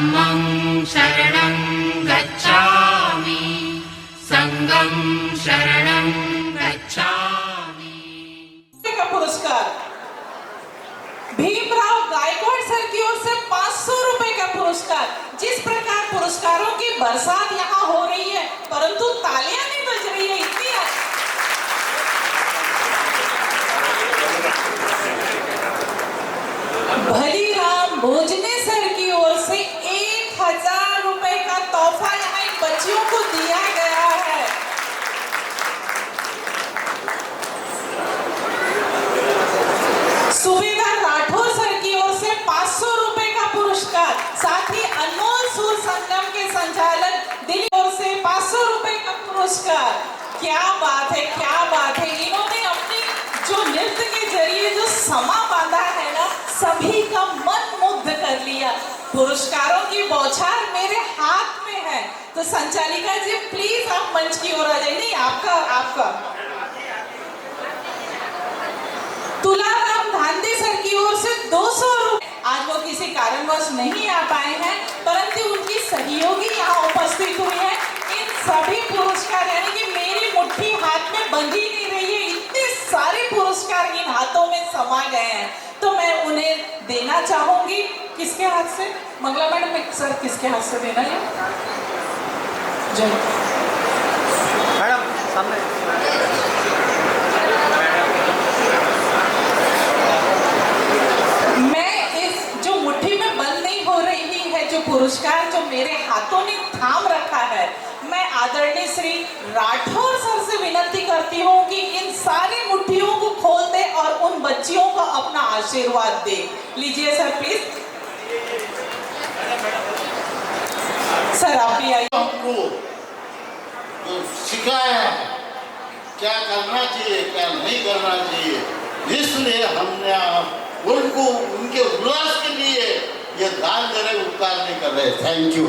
धम्मं शरणं गच्छामि संघं शरणं गच्छामि। का पुरस्कार भीमराव गायकवाड़ सर की ओर से 500 रुपए का पुरस्कार। जिस प्रकार पुरस्कारों की बरसात यहाँ हो रही है, परंतु तालियां नहीं बज रही है, इतनी भलीराम भोजने सर की ओर से 1000 रुपए का तोहफा यहाँ इन बच्चियों को दिया गया है। सुबेदार राठौर सर की ओर से 500 रुपए का पुरस्कार। साथ ही अनमोल सूर संगम के संचालक दिल्ली ओर से 500 रुपए का पुरस्कार। क्या बात है, क्या बात है। इन्होंने अपनी जो नृत्य के जरिए जो समा बांधा है ना, सभी का मन मुग्ध कर लिया। पुरस्कारों की बौछार मेरे हाथ में है, तो संचालिका जी प्लीज आप मंच की ओर आ जाइए। नहीं, आपका तुलाराम धांधे सर की ओर से 200 रुपए। आज वो किसी कारणवश नहीं आ पाए हैं, परंतु उनकी सहयोगी यहाँ उपस्थित हुई है। इन सभी पुरस्कार यानी कि मेरी मुट्ठी हाथ में बंधी नहीं रही है, इतने सारे पुरस्कार इन हाथों में समा गए हैं, तो मैं उन्हें देना चाहूंगी। किसके हाथ से? मंगला मैडम सर, किसके हाथ से देना है? जय मैडम सामने। पुरस्कार जो मेरे हाथों ने थाम रखा है, मैं आदरणीय श्री राठौर सर से विनती करती हूँ कि इन सारी मुट्ठियों को खोल दे और उन बच्चियों को अपना आशीर्वाद दे। लीजिए सर प्लीज। सर आप भी आइए। हमको जो सिखाया क्या करना चाहिए, क्या नहीं करना चाहिए, इसलिए हमने उनको उनके उल्लास के लिए ये दान दे रहे, उपकार नहीं कर रहे। Thank you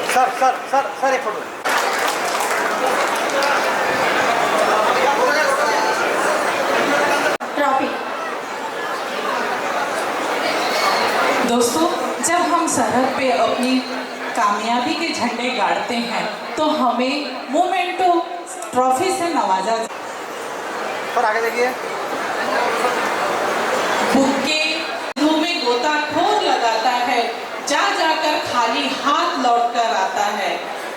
sir sir sir sir एक फोटो। ट्रॉफी। दोस्तों, जब हम सरहद पे अपनी कामयाबी के झंडे गाड़ते हैं तो हमें मोमेंटो ट्रॉफी से नवाजा। सर आगे देखिए। भूखे में गोताखोर लगाता है, जा जाकर खाली हाथ लौट कर आता है।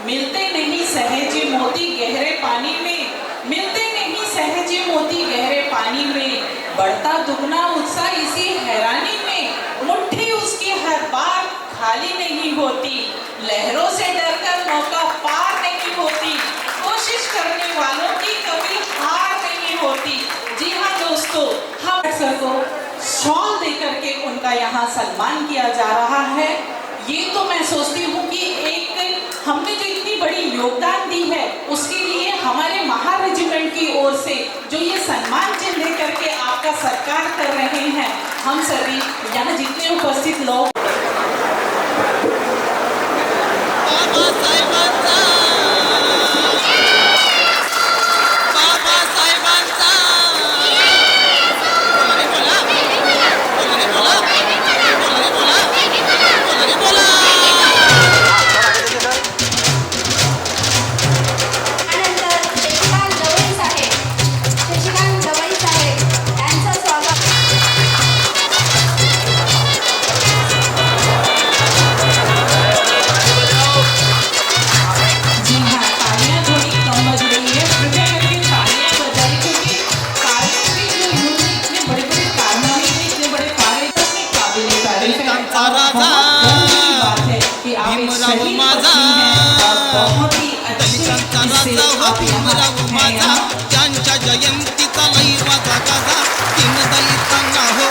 मिलते नहीं सहजे मोती गहरे पानी में, मिलते नहीं सहजे मोती गहरे पानी में, बढ़ता दुगना उत्साह इसी हैरानी में। मुट्ठी उसकी हर बार खाली नहीं होती, लहरों से डरकर मौका पार नहीं होती, कोशिश करने वालों की कभी हार नहीं होती। जी हाँ दोस्तों, हम सर को शॉल देकर के उनका यहाँ सम्मान किया जा रहा है। ये तो मैं सोचती हूँ कि एक हमने जो इतनी बड़ी योगदान दी है, उसके लिए हमारे महा रेजिमेंट की ओर से जो ये सम्मान चिन्ह दे करके आपका सत्कार कर रहे हैं, हम सभी यहाँ जितने उपस्थित लोग। त्यांच्या जयंतीचा लैवाचा गाजा, तीन दलितांना हो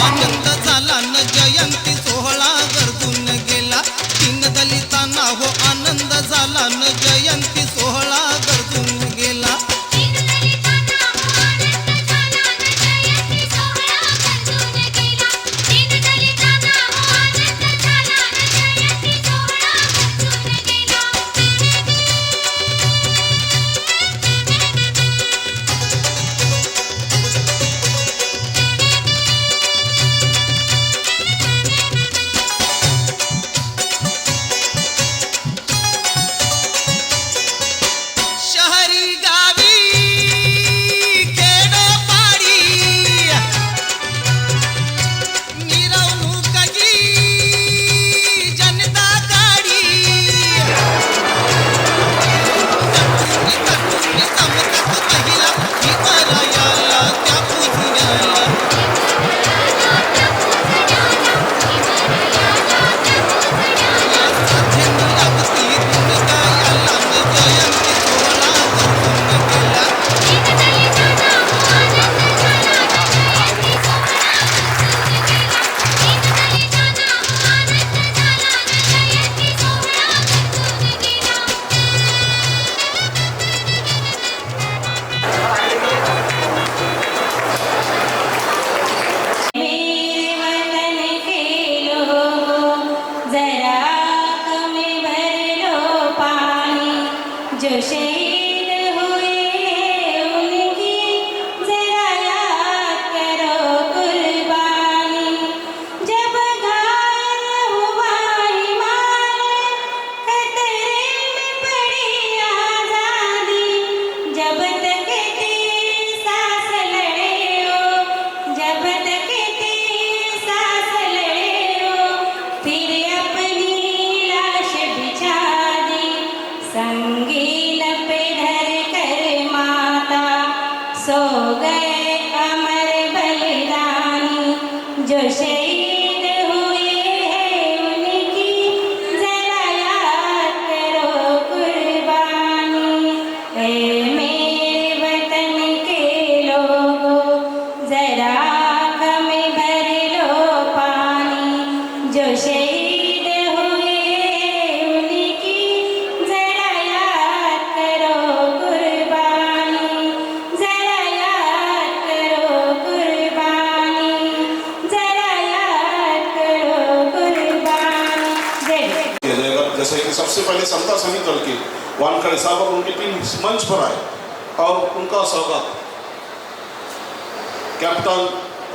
आनंद झाला न, जयंती सोहळा गरजून गेला। तीन दलितांना हो आनंद झाला न, जयंती सोहळा गरजून गेला। जो शहीद हुए हैं उनकी जरा याद करो कुर्बानी। ए मेरे वतन के लोगों जरा आँख में भर लो पानी। जो शहीद हुए हैं उनकी जरा याद करो कुर्बानी। जरा याद करो कुर्बानी। जरा याद करो कुर्बानी। जय किया जाएगा। जैसे कि सबसे पहले समता सैनिक दल के वानखड़े साहब और उनकी टीम मंच पर आए और उनका स्वागत कैप्टन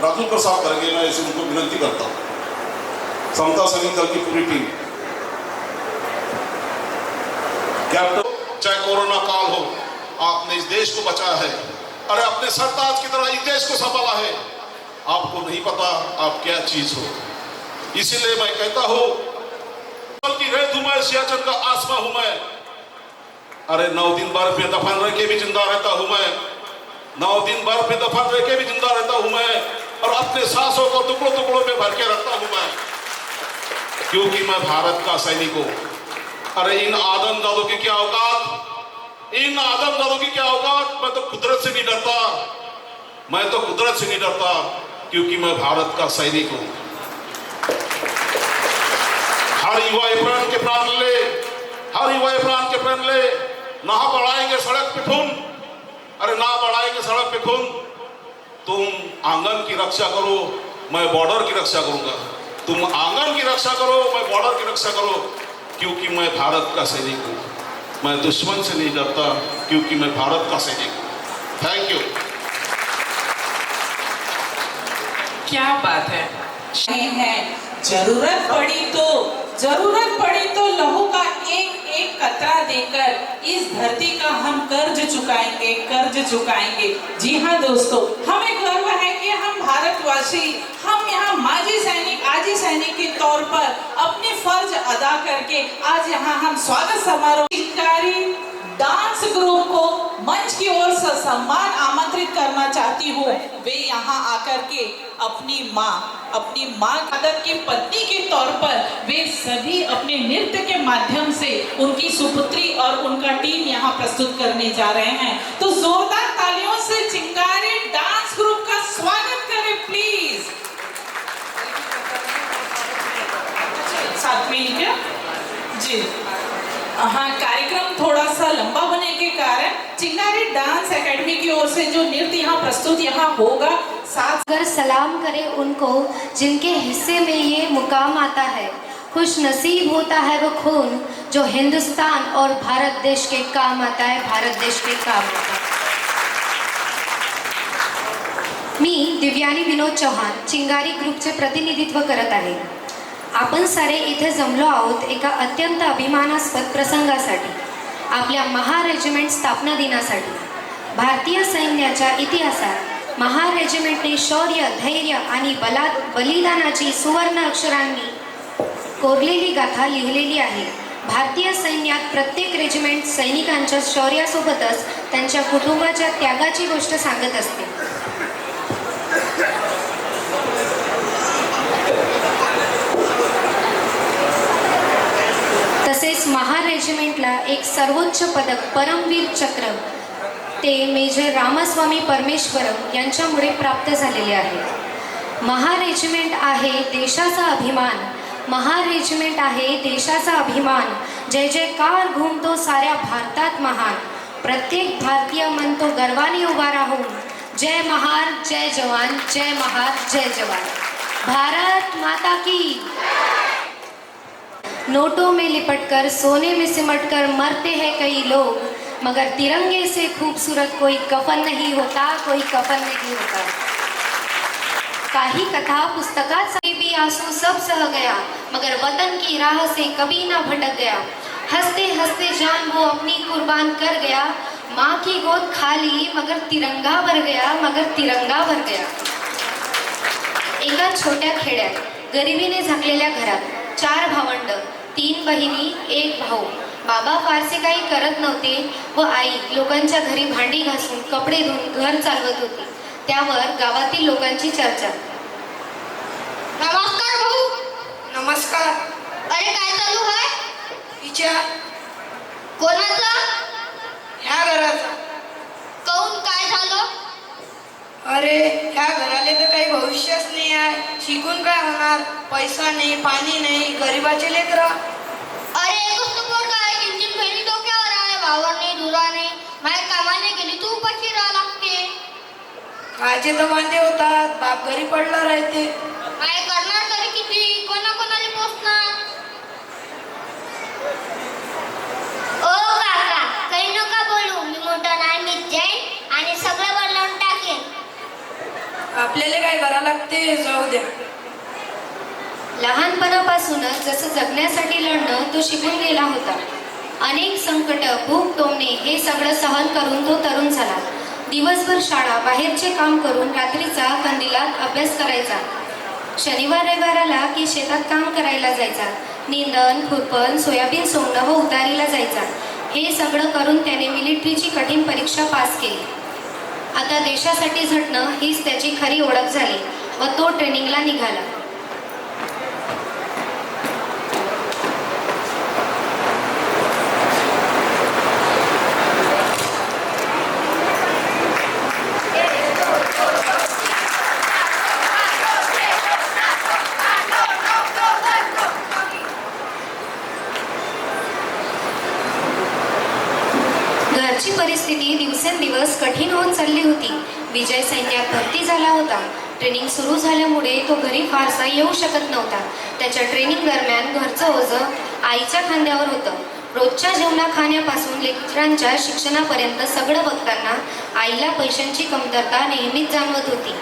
राजू प्रसाद करेंगे। मैं इसे उनको विनती करता हूँ। समता सैनिक दल की पूरी टीम, कैप्टन, चाहे कोरोना काल हो, आपने इस देश को बचाया है। अरे अपने सरताज की तरह इस देश को संभाला है। आपको नहीं पता आप क्या चीज हो। इसीलिए मैं कहता हूँ की रेत हूं मैं, सियाचिन का आसमां हूं मैं। अरे 9 दिन बर्फ में दफन रह के भी जिंदा रहता हूं मैं। 9 दिन बर्फ में दफन रह के भी जिंदा रहता हूं मैं। और अपने सांसों को टुकड़ों टुकड़ों में भर के रखता हूं मैं, क्योंकि मैं भारत का सैनिक हूं। अरे इन आदमजादों की क्या औकात, इन आदमजादों की क्या औकात। मैं तो कुदरत से नहीं डरता, मैं तो कुदरत से नहीं डरता, क्योंकि मैं भारत का सैनिक हूं। हर युवा प्राण के प्राण ले, हर युवा प्राण के प्राण ले। ना बढ़ाएंगे सड़क पे खून, अरे ना बढ़ाएंगे सड़क पे खून। तुम आंगन की रक्षा करो, मैं बॉर्डर की रक्षा करूंगा। तुम आंगन की रक्षा करो, मैं बॉर्डर की रक्षा करो, क्योंकि मैं भारत का सैनिक हूं। मैं दुश्मन से नहीं डरता, क्योंकि मैं भारत का सैनिक हूं। Thank you. क्या बात है। जरूरत पड़ी तो लहू का एक एक कतरा देकर इस धरती का हम कर्ज चुकाएंगे। जी हाँ दोस्तों, हमें गर्व है कि हम भारतवासी, हम यहाँ माजी सैनिक, आजी सैनिक के तौर पर अपने फर्ज अदा करके आज यहाँ हम स्वागत समारोह चिंगारी डांस ग्रुप को मंच की ओर से सम्मान आमंत्रित करना चाहती हूँ। वे यहाँ आकर के अपनी माँ आदत की पत्नी के तौर पर वे सभी अपने नृत्य के माध्यम से उनकी सुपुत्री और उनका टीम यहाँ प्रस्तुत करने जा रहे हैं। तो जोरदार तालियों से चिंगारी डांस ग्रुप का स्वागत करें प्लीज। साथ में ही क्या जी हाँ, कार्यक्रम थोड़ा सा लंबा होने के कारण चिंगारी डांस एकेडमी की ओर से जो नृत्य यहाँ प्रस्तुत यहाँ होगा, साथ अगर सलाम करें उनको जिनके हिस्से में ये मुकाम आता है। खुश नसीब होता है वो खून जो हिंदुस्तान और भारत देश के काम आता है, भारत देश के काम आता है। मी दिव्यानी विनोद चौहान चिंगारी ग्रुपचे प्रतिनिधित्व करत आहे। आपण सारे इथे जमलो आहोत एका अत्यंत अभिमानास्पद प्रसंगासाठी, आपल्या महार रेजिमेंट स्थापना दिनासाठी। भारतीय सैन्याच्या इतिहासात महार रेजिमेंटने शौर्य, धैर्य आणि बलिदानाची सुवर्ण अक्षरांनी कोरलेली गाथा लिहिलेली आहे। भारतीय सैन्यात प्रत्येक रेजिमेंट सैनिकांच्या शौर्यासोबतच त्यांच्या कुटुंबाच्या त्यागाची गोष्ट सांगत असते। तसेच महार रेजिमेंटला एक सर्वोच्च पदक परमवीर चक्र ते मेजर रामस्वामी परमेश्वरम यांच्यामुळे प्राप्त झालेले आहे। महार रेजिमेंट आहे देशाचा अभिमान, महार रेजिमेंट आहे देशाचा अभिमान। जय जयकार घुमतो साऱ्या भारतात महान, प्रत्येक भारतीय म्हणतो गर्वाने उभा राहून जय महार जय जवान, जय महार जय जवान। भारत माता की। नोटों में लिपटकर सोने में सिमटकर मरते हैं कई लोग, मगर तिरंगे से खूबसूरत कोई कफन नहीं होता, कोई कफन नहीं होता। काही कथा पुस्तकात से भी आंसू सब सह गया, मगर वतन की राह से कभी ना भटक गया। हंसते हंसते जान वो अपनी कुर्बान कर गया, माँ की गोद खाली मगर तिरंगा भर गया, मगर तिरंगा भर गया। एका छोट्या खेड्यात गरिबीने झाकलेल्या घरात 4 भावंड, 3 बहिणी, 1 भाऊ। बाबा फारसे काही करत नव्हते व आई लोकांच्या घरी भांडी घासून कपडे धुवून घर चालवत होती। त्यावर गावातील लोकांची चर्चा। नमस्कार भाऊ. नमस्कार. अरे काय चालू आहे? विचार. कोणाचा? ह्या घराचा. काऊन काय झालं? अरे ह्या घराले तर काही भविष्यच नाही आहे. शिकून काय होणार? पैसा नाही, पाणी नाही, गरिबाचे लेकरं. अरे एकच तो पोरगा आहे, तीन बहिणी डोक्यावर आहे, वावर नाही, धुरा नाही. माझ्या कामाने गेली तू उपाशी राहा लागते. काळचे तर वांदे होतात, बाप घरी पडला राहते. काय करणार तरी किती? कोणाकोणाला पोचणार? ओ काका, काही नका बोलू. मी मोठा नाही, मी जाईन आणि सगळं बदलून टाकेन. आपल्याला काय करावं लागते, जाऊ द्या. लहानपणापासूनच जसं जगण्यासाठी लढणं तो शिकून गेला होता. अनेक संकट, भूक, टोमणे हे सगळं सहन करून तो तरुण झाला. दिवसभर शाळा, बाहेरचे काम करून रात्रीचा कंदिलात अभ्यास करायचा. शनिवार रविवाराला की शेतात काम करायला जायचा. निंदण, खुरपण, सोयाबीन सोंगणं व उतारीला जायचा. हे सगळं करून त्याने मिलिटरीची कठीण परीक्षा पास केली. आता देशासाठी झटणं हीच त्याची खरी ओळख झाली व तो ट्रेनिंगला निघाला. घरची परिस्थिती दिवसेंदिवस कठीण होत चालली होती. विजय सैन्यात भरती झाला होता. ट्रेनिंग सुरू झाल्यामुळे तो घरी फारसा येऊ शकत नव्हता. त्याच्या ट्रेनिंग दरम्यान घरचं ओझं आईच्या खांद्यावर होतं. रोजच्या जेवणा खाण्यापासून लेकरांच्या शिक्षणापर्यंत सगळं बघताना आईला पैशांची कमतरता नेहमीच जाणवत होती.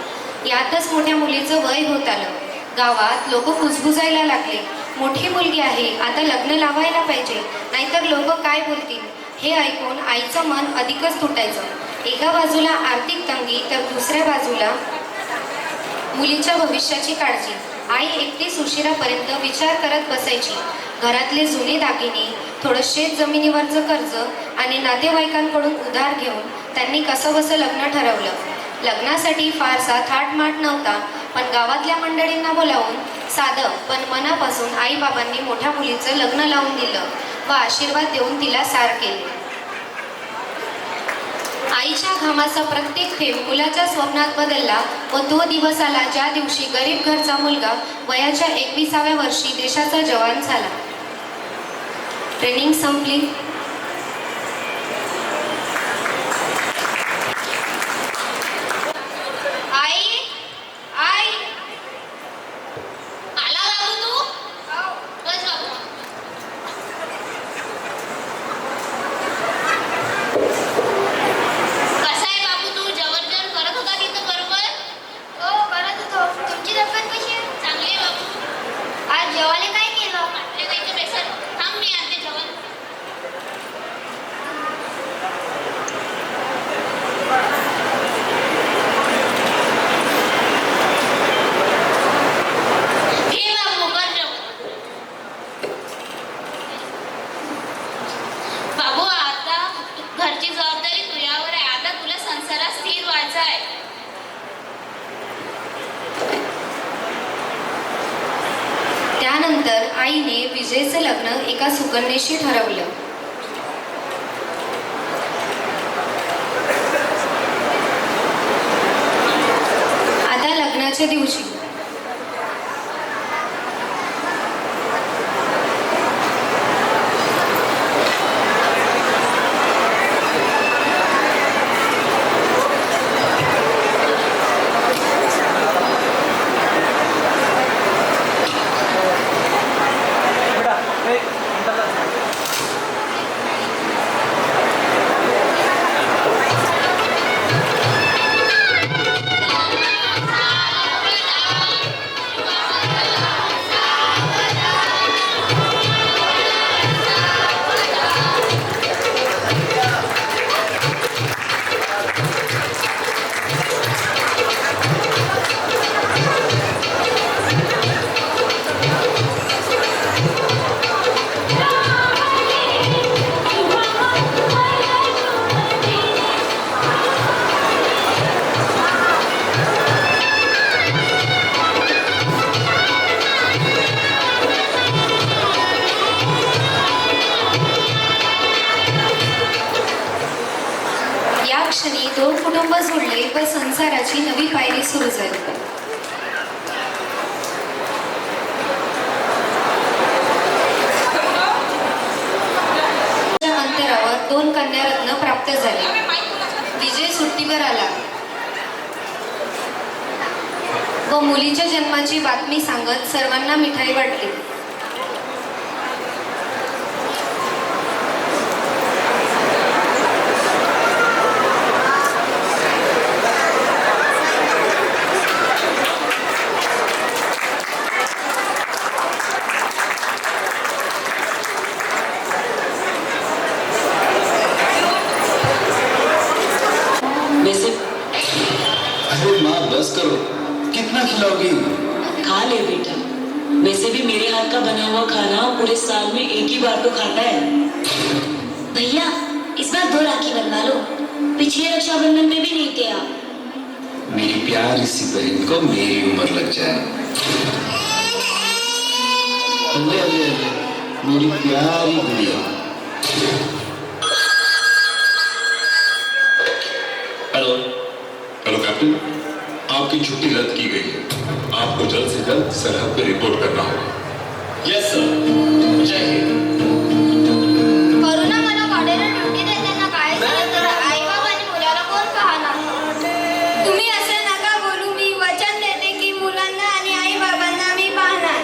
यातच मोठ्या मुलीचं वय होत आलं. गावात लोक कुजबुजायला लागले. मोठी मुलगी आहे, आता लग्न लावायला पाहिजे, नाहीतर लोक काय बोलतील, हे ऐकून आईचं मन अधिकच तुटायचं. एका बाजूला आर्थिक तंगी तर दुसऱ्या बाजूला मुलीच्या भविष्याची काळजी. आई एकटीच उशिरापर्यंत विचार करत बसायची. घरातले जुने दागिने, थोडं शेत जमिनीवरचं कर्ज आणि नातेवाईकांकडून उधार घेऊन त्यांनी कसंबसं लग्न ठरवलं. लग्नासाठी फारसा थाटमाट नव्हता, पण गावातल्या मंडळींना बोलावून साधं पण मनापासून आईबाबांनी मोठ्या मुलीचं लग्न लावून दिलं व आशीर्वाद देऊन तिला सार केले. आईच्या घामाचा प्रत्येक थेंब मुलाच्या स्वप्नात बदलला व तो दिवस आला ज्या दिवशी गरीब घरचा मुलगा वयाच्या 21व्या वर्षी देशाचा जवान झाला. ट्रेनिंग संपली. त्यानंतर आईने विजयचं लग्न एका सुकन्येशी ठरवलं. आता लग्नाच्या दिवशी संसाराची नवी पायरी सुरू झाली. अंतरावर 2 कन्यारत्न प्राप्त झाले. विजय सुट्टीवर आला व मुलीच्या जन्माची बातमी सांगत सर्वांना मिठाई वाटली. अरे माँ बस करो, कितना खिलाओगी? खा ले बेटा, वैसे भी मेरे हाथ का बना हुआ खाना पूरे साल में एक ही बार तो खाता है. भैया इस बार 2 राखी बनवा लो, पिछले रक्षाबंधन में भी नहीं थे आप. मेरी प्यारी सी बहन को मेरी उम्र लग जाए. अरे अरे अरे मेरी प्यारी गुड़िया. हेलो हेलो कैप्टन, आपकी छुट्टी रद्द की गई है. आपको जल्द से जल्द सरहद पे रिपोर्ट करना होगा. Yes sir. जय हिंद. करुणा मला वाढेला ड्युटी देताना काय सांगितलं? आई बाबांनी मुलाला कोण पाहणार? तुम्ही असं नका बोलू. मी वचन देते की मुलांना आणि आई बाबांना मी पाहणार.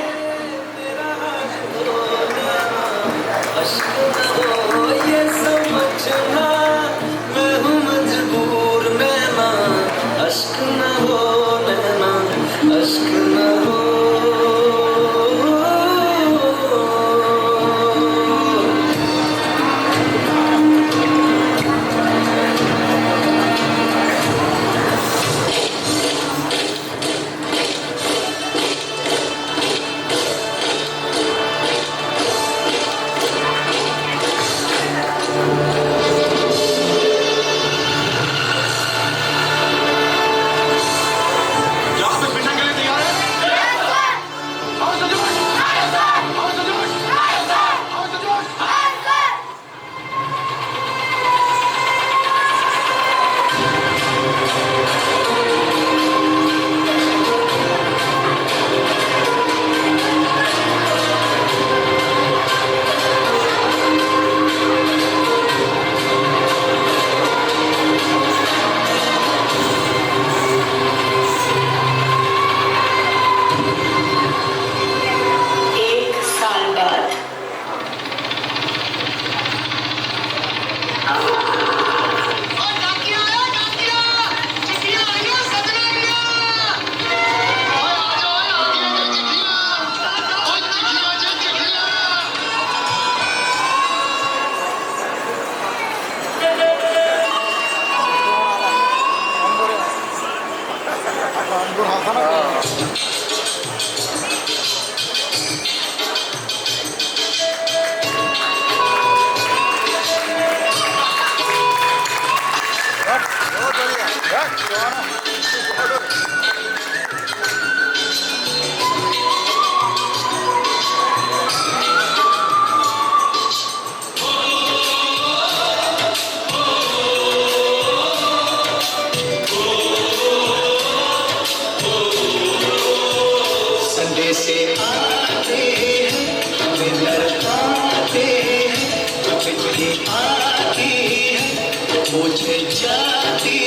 मुझे जाती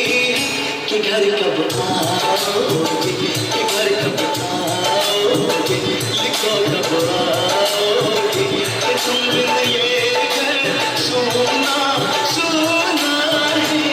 कि घर कब आओगे, कि घर कब आओगे, लिखो कब आओगे, कि तुम बिन ये घर सोना सोना है।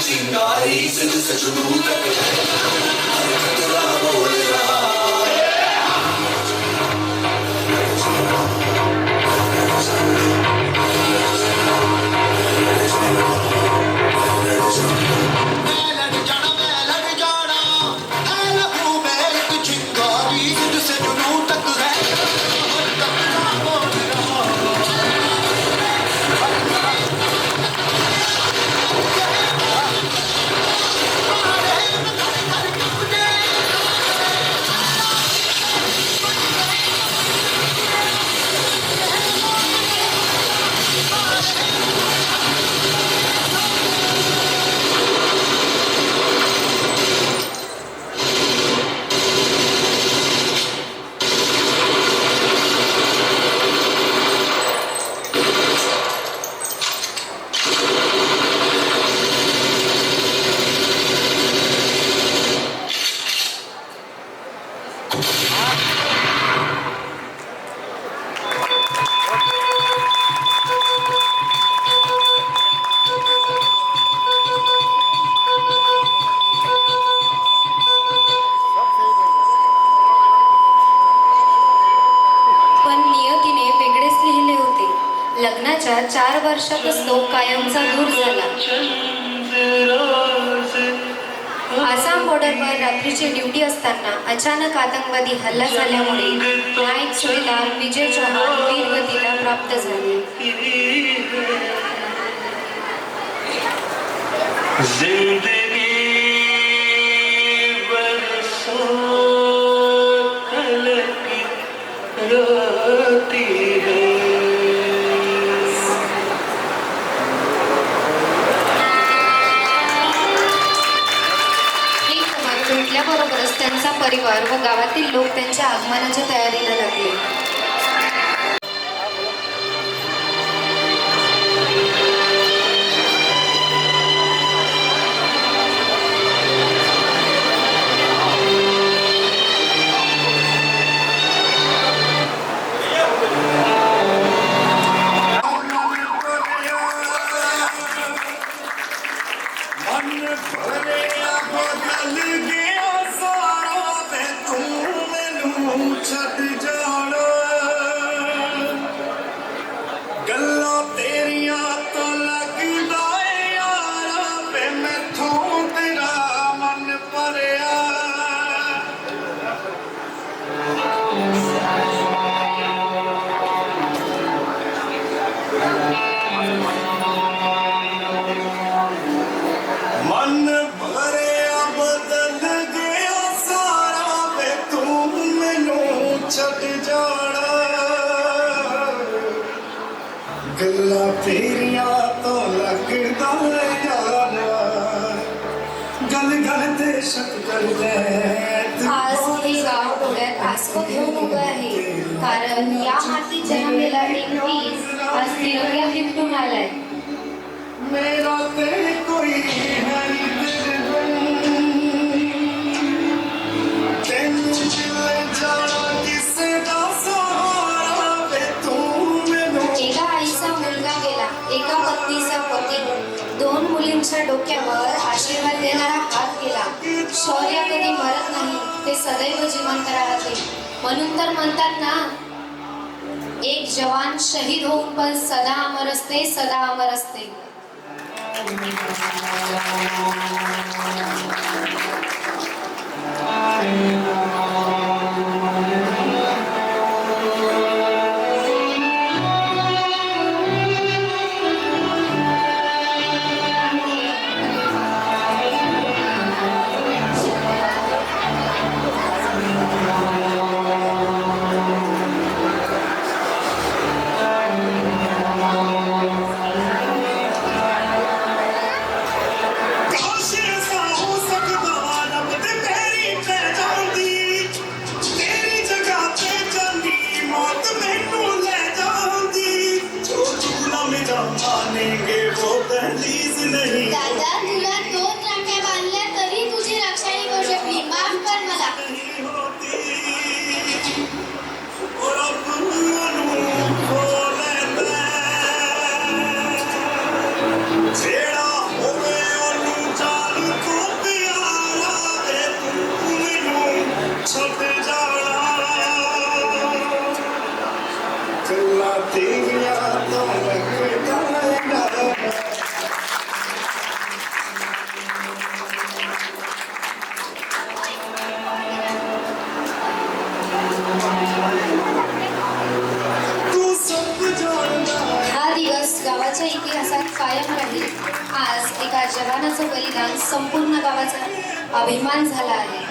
चिंगारी से जुनून तक हर खतरा बोल रहा लग्नाच्या 4 वर्षातच तो कायमचा दूर झाला. आसाम बॉर्डरवर रात्रीची ड्युटी असताना अचानक आतंकवादी हल्ला झाल्यामुळे नायक सुभेदार विजय चौहान वीरगतीला प्राप्त झाले. बरोबरच त्यांचा परिवार व गावातील लोक त्यांच्या आगमनाच्या तयारीला लागले. आज हे गाव डोळ्यात आसवं घेऊन उभं आहे, कारण या मातीत जन्मलेला टिंकीज आज तिरंगा लिपटून आलाय. एका आईचा मुलगा गेला, एका पत्नीचा पती, 2 मुलींच्या डोक्यावर आशीर्वाद देणारा हात गेला. शौर्य कधी मरत नाही, ते सदैव जिवंत राहते. म्हणून तर म्हणतात ना, एक जवान शहीद होऊन पण सदा अमर असते, सदा अमर असते. दादा, तुला 2 राख्या बांधल्या तरी तुझी रक्षा नाही करू शकली. माफ कर मला. गावाच्या इतिहासात कायम राहील. आज एका जवानाचं बलिदान संपूर्ण गावाचा अभिमान झाला आहे.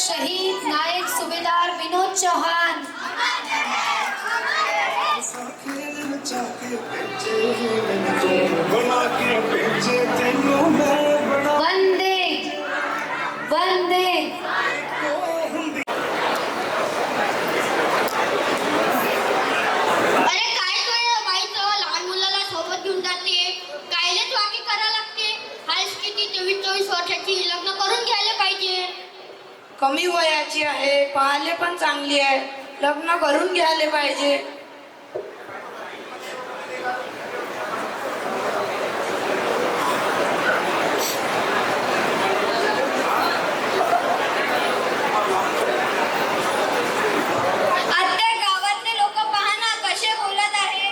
शहीद नायक सुभेदार विनोद चौहान. वंदे वंदे. अरे काय कळलं बाईचं लहान मुलाला सोबत घेऊन जाते कायलेच वाकी करा लागते. हायस किती 23-24 वर्षाची लग्न करून घ्यायला पाहिजे. कमी वयाची आहे, पाहायला पण चांगली आहे, लग्न करून घ्यायला पाहिजे. आत्या गावातले लोक पहा ना कसे बोलत आहे.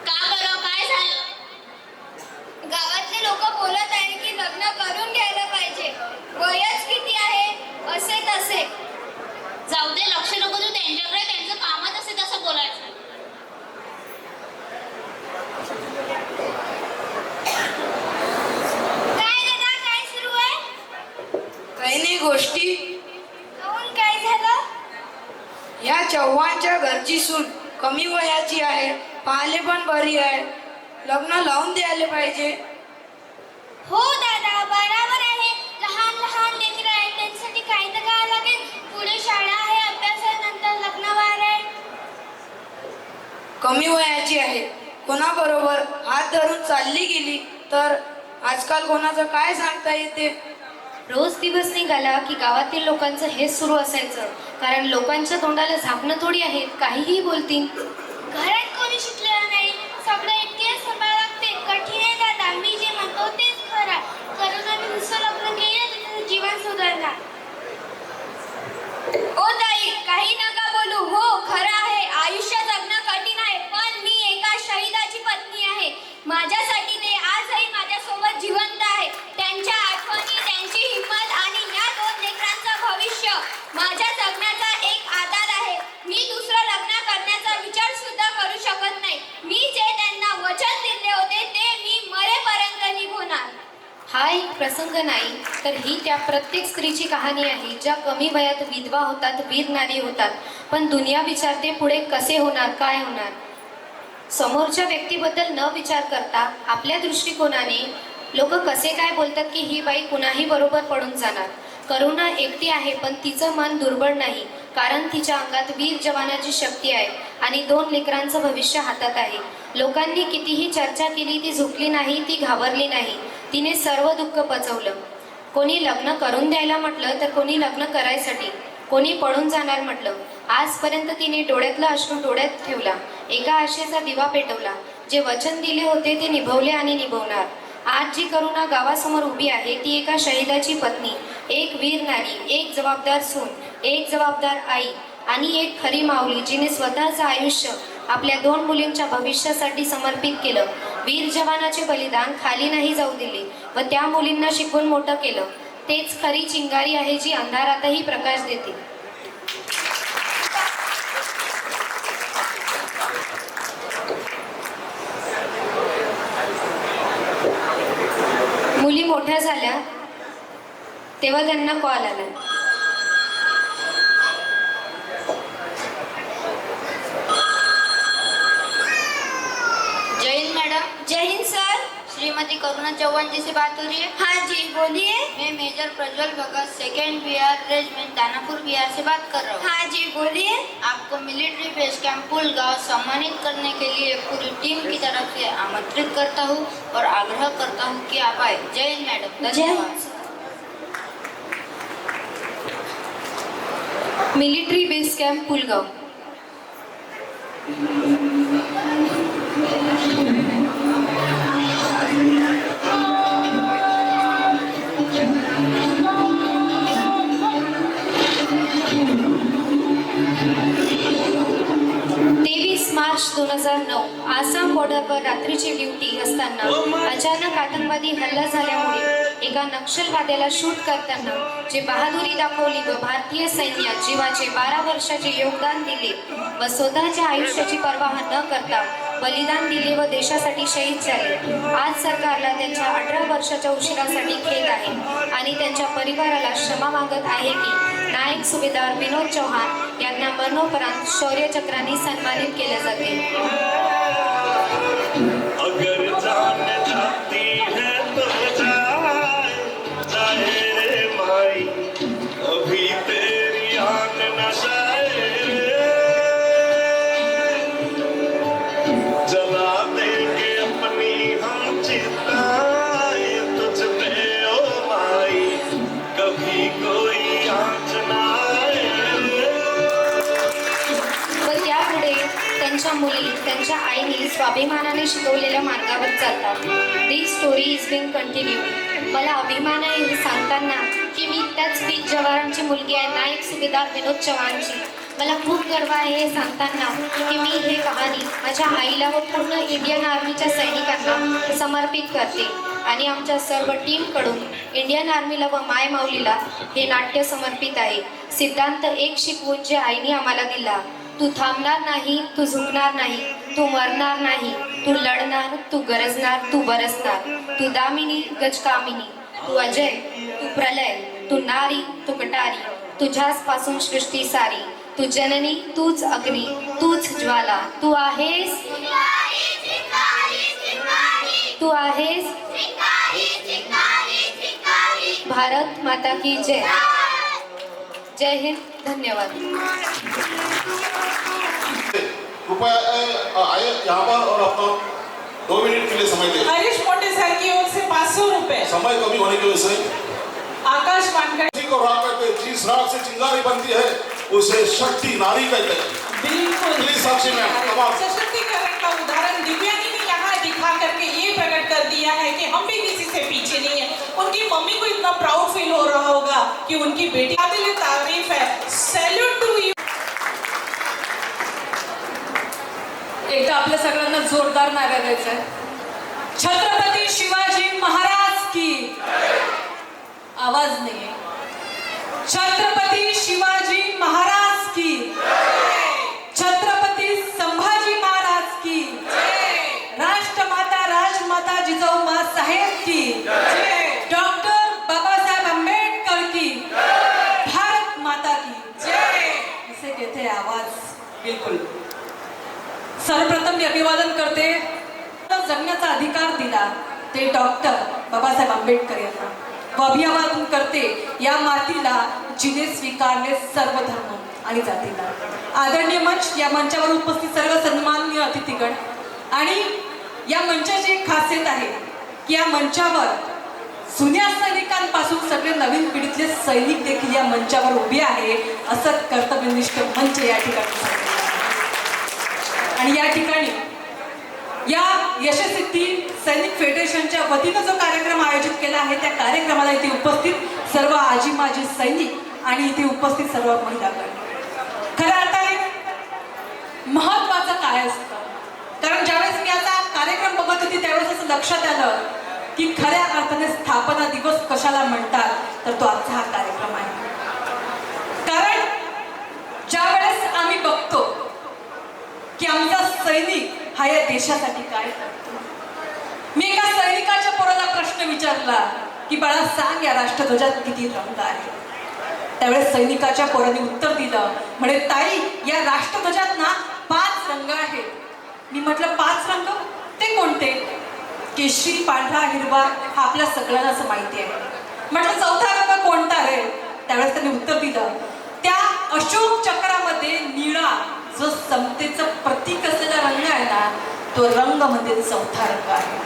का बरं काय झालं? गावातले लोक बोलत आहे की लग्न करून घ्यायला पाहिजे. वयच किती आहे असे तसे. जाऊ दे, लक्ष नको देऊ त्यांच्याकडे. त्यांचं कामच असे तसं बोलायचं. काय दादा काय सुरू आहे? काही नाही गोष्टी. काहून काय झालं? या चव्हाणच्या घरची सून कमी वयाची आहे, पाहायला पण बरी आहे, लग्न लावून द्यायला पाहिजे. हो दादा बरोबर आहे. लहान लहान लेकरं आहेत त्यांच्यासाठी काही तर करावं लागेल. पुढे शाळा आहे, अभ्यासानंतर लग्नवार आहे. कमी वयाची आहे, कोणाबरोबर हात धरून चालली गेली तर आजकाल कोणाचं काय सांगता येते. रोज दिवस निघाला की गावातील लोकांचं हेच सुरू असायचं. कारण लोकांच्या तोंडाला झाकणं थोडी आहेत, काहीही बोलतील. घरात कोणी शिकलेलं नाही, सगळं एकटेच सांभाळावं लागते. कठीण आहे दादा. मी जे म्हणतो तेच खरं. करून आम्ही दुसरं लग्न केलं तर त्याचं जीवन सुधारणार. ओ ताई काही नका बोलू. हो खरं आहे, आयुष्य जगणं कठीण आहे. पण मी एका शहीदाची पत्नी आहे. माझ्यासाठी ते आजही माझ्यासोबत जिवंत आहे. त्यांच्या आठवणी, त्यांची हिंमत आणि या 2 लेकरांचं भविष्य माझ्या जगण्याचा एक आधार आहे. मी दुसरं लग्न करण्याचा विचार सुद्धा करू शकत नाही. मी जे त्यांना वचन दिले होते ते मी मरेपर्यंत निभवणार. हा एक प्रसंग नाही तर ही त्या प्रत्येक स्त्रीची कहाणी आहे ज्या कमी वयात विधवा होतात, वीर नारी होतात. पण दुनिया विचारते पुढे कसे होणार, काय होणार. समोरच्या व्यक्तीबद्दल न विचार करता आपल्या दृष्टिकोनाने लोक कसे काय बोलतात की ही बाई कुणाही बरोबर पडून जाणार. करुणा एकटी आहे पण तिचं मन दुर्बळ नाही. कारण तिच्या अंगात वीर जवानाची शक्ती आहे आणि 2 लेकरांचं भविष्य हातात आहे. लोकांनी कितीही चर्चा केली ती झुकली नाही, ती घाबरली नाही. तिने सर्व दुःख पचवलं. कोणी लग्न करून द्यायला म्हटलं तर कोणी लग्न करायसाठी, कोणी पडून जाणार म्हटलं. आजपर्यंत तिने डोळ्यातला अश्रू डोळ्यात ठेवला. एका आशेचा दिवा पेटवला. जे वचन दिले होते ते निभवले आणि निभवणार. आज जी करुणा गावासमोर उभी आहे ती एका शहीदाची पत्नी, एक वीर नारी, एक जबाबदार सून, एक जबाबदार आई आणि एक खरी माऊली जिने स्वतःचं आयुष्य आपल्या 2 मुलींच्या भविष्यासाठी समर्पित केलं. वीर जवानाचे बलिदान खाली नाही जाऊ दिले व त्या मुलींना शिकवून मोठं केलं. तेच खरी चिंगारी आहे जी अंधारातही प्रकाश देते. मुली मोठ्या झाल्या तेव्हा त्यांना कॉल आला. जय हिंद मैडम. जय हिंद सर. श्रीमती करुणा चौहान जी से बात हो रही है? हाँ जी बोलिए. मैं major Prajwal Bhagat 2nd Bihar regiment Danapur Bihar से बात कर रहा हूँ. हाँ जी बोलिए. आपको मिलिट्री बेस कैंप पुलगांव सम्मानित करने के लिए पूरी टीम की तरफ से आमंत्रित करता हूँ और आग्रह करता हूँ कि आप आए. जय हिंद मैडम. धन्यवाद. Military base camp Pulgaon. मार्च 2009 आसाम बॉर्डरवर रात्रीची ड्युटी असताना अचानक आतंकवादी हल्ला झाल्यामुळे एका नक्षलवाद्याला शूट करताना जे बहादुरी दाखवली व भारतीय सैन्यात जीवाचे 12 वर्षाचे योगदान दिले व स्वतःच्या आयुष्याची पर्वा न करता बलिदान दिले व देशासाठी शहीद झाले, आज सरकारला त्यांच्या 18 वर्षाच्या उशिरासाठी खेद आहे आणि त्यांच्या परिवाराला क्षमा मागत आहे की नायक सुभेदार विनोद चौहान यांना मरणोपरांत शौर्य चक्राने सन्मानित केले जाते. अगर जान जाती है तो जाए रे माई, अभी तेरी आन न जाए रे, जला देंगे अपनी हम चिताए तुझ पे ओ माई, कभी कोई आँच ना आए रे. व त्यापुढे त्यांच्या मुली त्यांच्या आईने स्वाभिमानाने शिकवलेल्या मार्गावर चालतात. दिस स्टोरी इज बिंग कंटिन्यू. मला अभिमान आहे हे सांगताना की मी त्याच वीर जवानांची मुलगी आहे, नायक सुभेदार विनोद चव्हाणची. मला खूप गर्व आहे हे सांगताना की मी हे कहाणी माझ्या आईला व पूर्ण इंडियन आर्मीच्या सैनिकांना समर्पित करते आणि आमच्या सर्व टीमकडून इंडियन आर्मीला व माय माऊलीला हे नाट्य समर्पित आहे. सिद्धांत एक शिकवून जे आईने आम्हाला दिला, तू थांबणार नाही, तू झुकणार नाही, तू मरणार नाही, तू लढणार, तू गरजणार, तू बरसणार, तू दामिनी गजकामिनी, तू अजय, तू प्रलय, तू नारी, तू कटारी, तुझ्याच पासून सृष्टी सारी, तू जननी, तूच अग्नी, तूच ज्वाला, तू आहेस, तू आहेस. भारत माता की जय. जय हिंद. धन्यवाद. कृपया आए यहाँ पर और अपना 2 मिनट के लिए समय दे. हरीश मोटे सर की ओर से 500 रुपए. समय कमी होने की वजह से आकाश वानकर को राग करके जिस राग से चिंगारी बनती है उसे शक्ति नारी कहते हैं. बिल्कुल प्लीज साक्षी मैम, कमाल. सशक्तिकरण का उदाहरण दिव्यांगी ने यहाँ दिखा करके ये प्रकट कर दिया है कि हम भी किसी से पीछे नहीं है. उनकी मम्मी को इतना प्राउड फील हो रहा होगा कि उनकी बेटी काबिल तारीफ है. Salute to you. एकदा आपल्या सगळ्यांना जोरदार नारा द्यायचा आहे. छत्रपती शिवाजी महाराज की. आवाज नाही आहे. छत्रपती शिवाजी महाराज की. छत्रपती संभाजी महाराज की. राष्ट्रमाता राजमाता जिजाऊ माँ साहेब की. डॉक्टर बाबासाहेब आंबेडकर की. भारत माता की जय. इसे कहते हैं आवाज. बिल्कुल. सर्वप्रथम मी अभिवादन करते. जगण्याचा अधिकार दिला ते डॉक्टर बाबासाहेब आंबेडकर यांना. व अभिवादन करते या मातीला जिने स्वीकारले सर्व धर्म आणि जातीला. आदरणीय मंच, या मंचावर उपस्थित सर्व सन्माननीय अतिथीगण आणि या मंचाची एक खासियत आहे की या मंचावर जुन्या सैनिकांपासून सगळे नवीन पिढीतले सैनिक देखील या मंचावर उभे आहे. असं कर्तव्यनिष्ठ मंच या ठिकाणी. आणि या ठिकाणी या यशस्वी सैनिक फेडरेशनच्या वतीनं जो कार्यक्रम आयोजित केला आहे त्या कार्यक्रमाला इथे उपस्थित सर्व आजी माजी सैनिक आणि इथे उपस्थित सर्व महिलागण. खऱ्या अर्थाने महत्वाचं काय असतं, कारण ज्यावेळेस मी आता कार्यक्रम बघत होती त्यावेळेस असं लक्षात आलं की खऱ्या अर्थाने स्थापना दिवस कशाला म्हणतात तर तो आजचा हा कार्यक्रम आहे. कारण ज्यावेळेस आम्ही बघतो की आमचा सैनिक हा या देशासाठी काय करतो. मी एका सैनिकाच्या पोराला प्रश्न विचारला की बाळा सांग या राष्ट्रध्वजात किती रंग आहे. त्यावेळेस सैनिकाच्या पोराने उत्तर दिलं, म्हणे ताई या राष्ट्रध्वजात ना 5 रंग आहेत. मी म्हटलं 5 रंग ते कोणते? केशरी, पांढरा, हिरवा हा आपल्या सगळ्यांना असं माहिती आहे. म्हटलं 4था रंग कोणता रे? त्यावेळेस त्यांनी उत्तर दिलं, त्या अशोक चक्रामध्ये निळा जो समतेचं प्रतीक असलेला रंग आहे ना तो रंग म्हणजे 4था रंग आहे.